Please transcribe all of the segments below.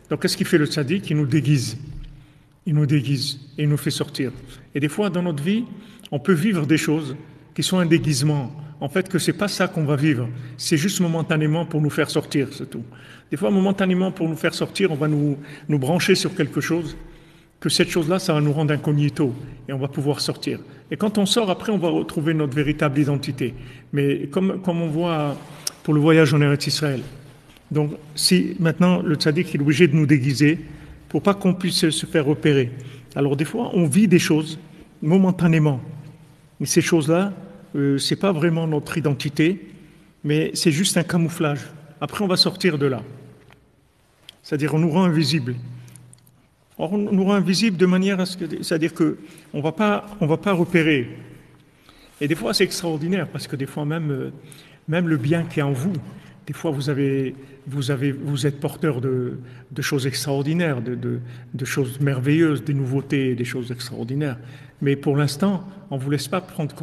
Donc qu'est-ce qu'il fait le tzaddik? Il nous déguise. Il nous déguise et il nous fait sortir. Et des fois, dans notre vie, on peut vivre des choses qui sont un déguisement. En fait, que c'est pas ça qu'on va vivre. C'est juste momentanément pour nous faire sortir, c'est tout. Des fois, momentanément, pour nous faire sortir, on va nous brancher sur quelque chose, que cette chose-là, ça va nous rendre incognito et on va pouvoir sortir. Et quand on sort, après, on va retrouver notre véritable identité. Mais comme on voit pour le voyage en Eretz Israël. Donc, si maintenant le tzaddik est obligé de nous déguiser pour pas qu'on puisse se faire repérer. Alors, des fois, on vit des choses momentanément. Mais ces choses-là, c'est pas vraiment notre identité, mais c'est juste un camouflage. Après, on va sortir de là. C'est-à-dire, on nous rend invisibles. Or, on nous rend invisibles de manière à ce que, c'est-à-dire que on va pas repérer. Et des fois, c'est extraordinaire parce que des fois même le bien qui est en vous, des fois vous êtes porteur de choses extraordinaires, de choses merveilleuses, des nouveautés, des choses extraordinaires. Mais pour l'instant, on ne vous laisse pas prendre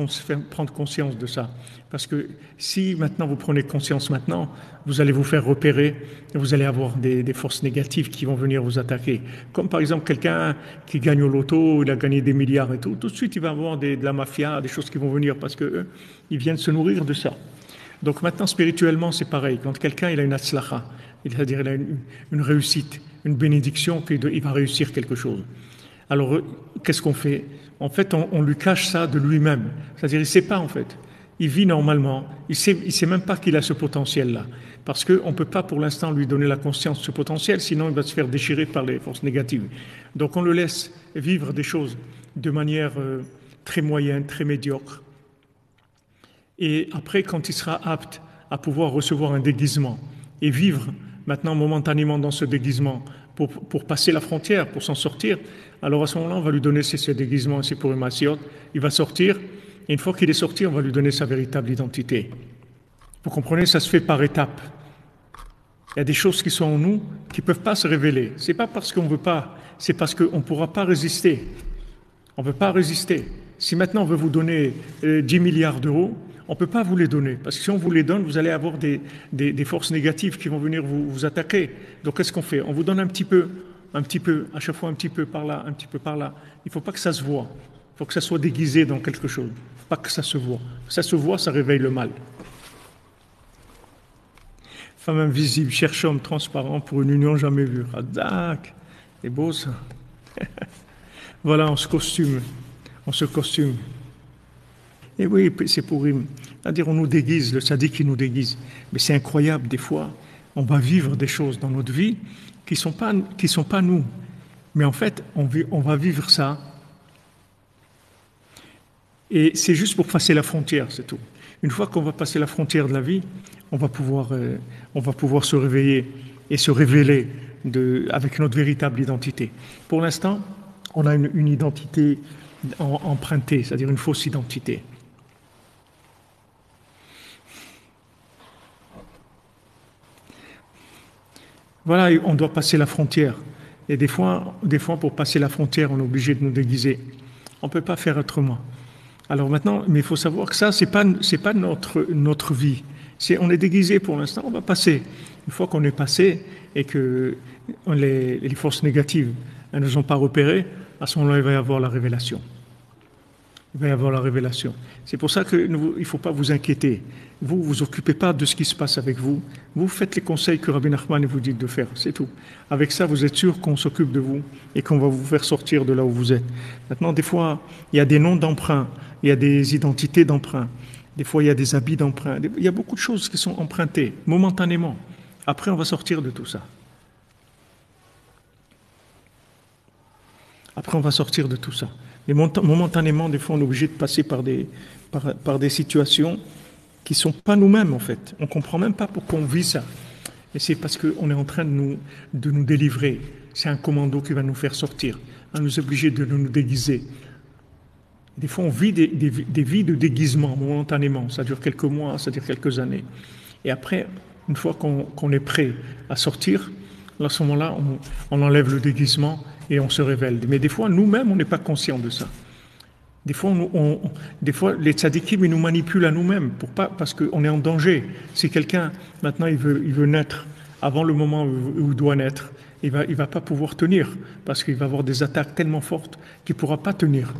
conscience de ça. Parce que si maintenant vous prenez conscience maintenant, vous allez vous faire repérer, et vous allez avoir des forces négatives qui vont venir vous attaquer. Comme par exemple quelqu'un qui gagne au loto, il a gagné des milliards et tout de suite il va avoir de la mafia, des choses qui vont venir parce que ils viennent se nourrir de ça. Donc maintenant spirituellement c'est pareil. Quand quelqu'un il a une atzlacha, c'est-à-dire il a une réussite, une bénédiction, il va réussir quelque chose. Alors qu'est-ce qu'on fait? En fait, on lui cache ça de lui-même. C'est-à-dire, il ne sait pas, en fait. Il vit normalement. Il sait même pas qu'il a ce potentiel-là. Parce qu'on ne peut pas, pour l'instant, lui donner la conscience de ce potentiel, sinon il va se faire déchirer par les forces négatives. Donc, on le laisse vivre des choses de manière très moyenne, très médiocre. Et après, quand il sera apte à pouvoir recevoir un déguisement et vivre maintenant momentanément dans ce déguisement pour passer la frontière, pour s'en sortir, alors à ce moment-là, on va lui donner ses déguisements et ses purim hasiot. Il va sortir, et une fois qu'il est sorti, on va lui donner sa véritable identité. Vous comprenez, ça se fait par étapes. Il y a des choses qui sont en nous qui ne peuvent pas se révéler. Ce n'est pas parce qu'on ne veut pas, c'est parce qu'on ne pourra pas résister. On ne peut pas résister. Si maintenant on veut vous donner 10 milliards d'euros, on ne peut pas vous les donner. Parce que si on vous les donne, vous allez avoir des forces négatives qui vont venir vous attaquer. Donc qu'est-ce qu'on fait? On vous donne un petit peu, à chaque fois un petit peu par là, un petit peu par là. Il ne faut pas que ça se voit. Il faut que ça soit déguisé dans quelque chose. Il ne faut pas que ça se voit. Ça se voit, ça réveille le mal. Femme invisible, cherche homme transparent pour une union jamais vue. Radak, c'est beau ça. Voilà, on se costume. Et oui, c'est pour lui. C'est-à-dire, on nous déguise, le tzaddik qui nous déguise. Mais c'est incroyable, des fois, on va vivre des choses dans notre vie qui sont pas nous. Mais en fait, on va vivre ça. Et c'est juste pour passer la frontière, c'est tout. Une fois qu'on va passer la frontière de la vie, on va pouvoir se réveiller et se révéler avec notre véritable identité. Pour l'instant, on a une identité empruntée, c'est-à-dire une fausse identité. Voilà, on doit passer la frontière. Et des fois, pour passer la frontière, on est obligé de nous déguiser. On ne peut pas faire autrement. Alors maintenant, mais il faut savoir que ça, c'est pas notre vie. On est déguisé pour l'instant, on va passer. Une fois qu'on est passé et que les forces négatives elles ne nous ont pas repérés, à ce moment-là, il va y avoir la révélation. C'est pour ça qu'il ne faut pas vous inquiéter. Vous occupez pas de ce qui se passe avec vous. Vous faites les conseils que Rabbi Nachman vous dit de faire, c'est tout. Avec ça, vous êtes sûr qu'on s'occupe de vous et qu'on va vous faire sortir de là où vous êtes. Maintenant, des fois, il y a des noms d'emprunt, il y a des identités d'emprunt, des fois, il y a des habits d'emprunt. Il y a beaucoup de choses qui sont empruntées, momentanément. Après, on va sortir de tout ça. Mais momentanément, des fois, on est obligé de passer par des situations qui ne sont pas nous-mêmes, en fait. On ne comprend même pas pourquoi on vit ça. Et c'est parce qu'on est en train de nous délivrer. C'est un commando qui va nous faire sortir. On nous oblige de nous déguiser. Des fois, on vit des vies de déguisement momentanément. Ça dure quelques mois, ça dure quelques années. Et après, une fois qu'on est prêt à sortir, à ce moment-là, on enlève le déguisement et on se révèle. Mais des fois, nous-mêmes, on n'est pas conscients de ça. Des fois, les tzadikim, ils nous manipulent à nous-mêmes parce qu'on est en danger. Si quelqu'un, maintenant, il veut naître avant le moment où il doit naître, il va pas pouvoir tenir parce qu'il va avoir des attaques tellement fortes qu'il pourra pas tenir.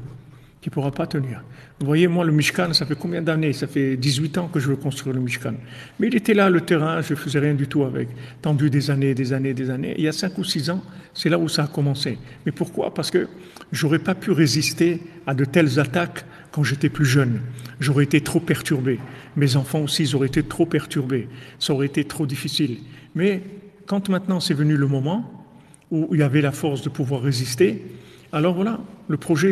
Qui ne pourra pas tenir. Vous voyez, moi, le Mishkan, ça fait combien d'années? Ça fait 18 ans que je veux construire le Mishkan. Mais il était là, le terrain, je ne faisais rien du tout avec. Tendu des années, des années, des années. Et il y a 5 ou 6 ans, c'est là où ça a commencé. Mais pourquoi? Parce que j'aurais pas pu résister à de telles attaques quand j'étais plus jeune. J'aurais été trop perturbé. Mes enfants aussi, ils auraient été trop perturbés. Ça aurait été trop difficile. Mais quand maintenant c'est venu le moment où il y avait la force de pouvoir résister, alors voilà, le projet,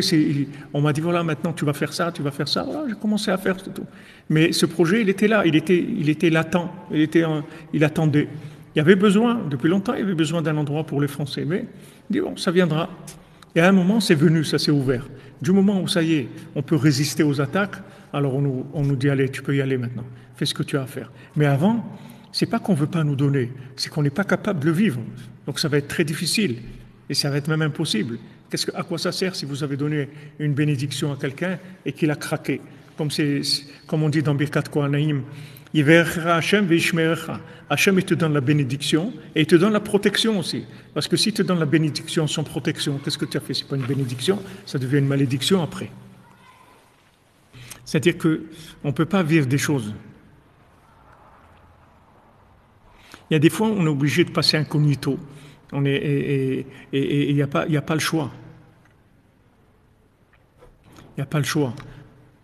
on m'a dit voilà, maintenant tu vas faire ça, tu vas faire ça. Voilà, j'ai commencé à faire tout. Mais ce projet, il était là, il était latent, il attendait. Il y avait besoin, depuis longtemps, il y avait besoin d'un endroit pour les Français. Mais il dit bon, ça viendra. Et à un moment, c'est venu, ça s'est ouvert. Du moment où ça y est, on peut résister aux attaques, alors on nous dit allez, tu peux y aller maintenant, fais ce que tu as à faire. Mais avant, c'est pas qu'on veut pas nous donner, c'est qu'on n'est pas capable de le vivre. Donc ça va être très difficile et ça va être même impossible. À quoi ça sert si vous avez donné une bénédiction à quelqu'un et qu'il a craqué? Comme on dit dans Birkat Kohanim, Hachem, il te donne la bénédiction et il te donne la protection aussi. Parce que s'il te donne la bénédiction sans protection, qu'est-ce que tu as fait? C'est pas une bénédiction, ça devient une malédiction après. C'est-à-dire qu'on ne peut pas vivre des choses. Il y a des fois, on est obligé de passer incognito. Et il n'y a pas le choix. Il n'y a pas le choix.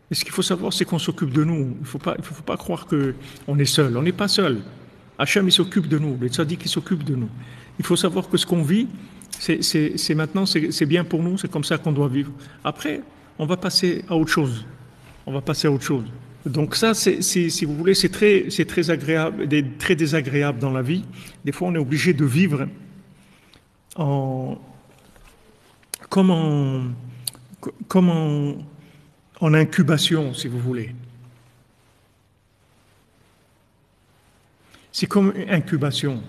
Et ce qu'il faut savoir, c'est qu'on s'occupe de nous. Il faut pas croire qu'on est seul. On n'est pas seul. Hachem, il s'occupe de nous. Les tzaddik, il s'occupe de nous. Il faut savoir que ce qu'on vit, c'est maintenant, c'est bien pour nous. C'est comme ça qu'on doit vivre. Après, on va passer à autre chose. On va passer à autre chose. Donc ça, si vous voulez, c'est très agréable, très désagréable dans la vie. Des fois, on est obligé de vivre comme en incubation, si vous voulez. C'est comme une incubation.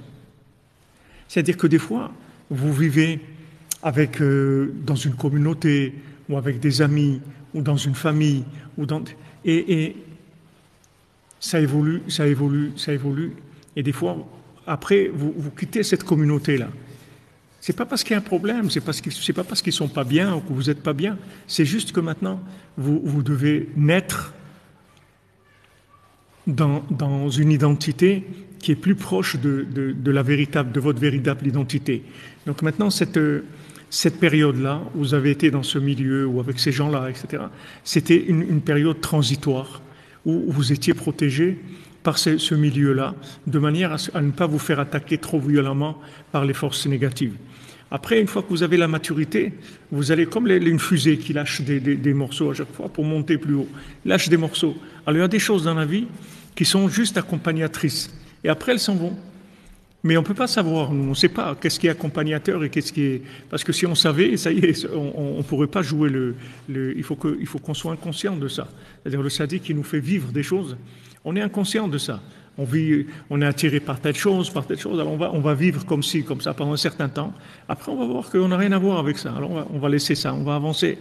C'est-à-dire que des fois, vous vivez dans une communauté, ou avec des amis, ou dans une famille, et ça évolue. Et des fois, après, vous quittez cette communauté-là. C'est pas parce qu'il y a un problème, c'est pas parce qu'ils sont pas bien ou que vous n'êtes pas bien. C'est juste que maintenant, vous devez naître dans une identité qui est plus proche de votre véritable identité. Donc maintenant, cette période-là, où vous avez été dans ce milieu ou avec ces gens-là, etc., c'était une période transitoire où vous étiez protégé par ce milieu-là, de manière à ne pas vous faire attaquer trop violemment par les forces négatives. Après, une fois que vous avez la maturité, vous allez comme une fusée qui lâche des morceaux à chaque fois pour monter plus haut. Lâche des morceaux. Alors il y a des choses dans la vie qui sont juste accompagnatrices. Et après, elles s'en vont. Mais on ne peut pas savoir, nous, on ne sait pas qu'est-ce qui est accompagnateur et qu'est-ce qui est... Parce que si on savait, ça y est, on ne pourrait pas jouer il faut qu'on soit inconscient de ça. C'est-à-dire le sadique qui nous fait vivre des choses, on est inconscient de ça. On est attiré par telle chose, alors on va vivre comme ça pendant un certain temps. Après, on va voir qu'on n'a rien à voir avec ça. Alors on va laisser ça, on va avancer.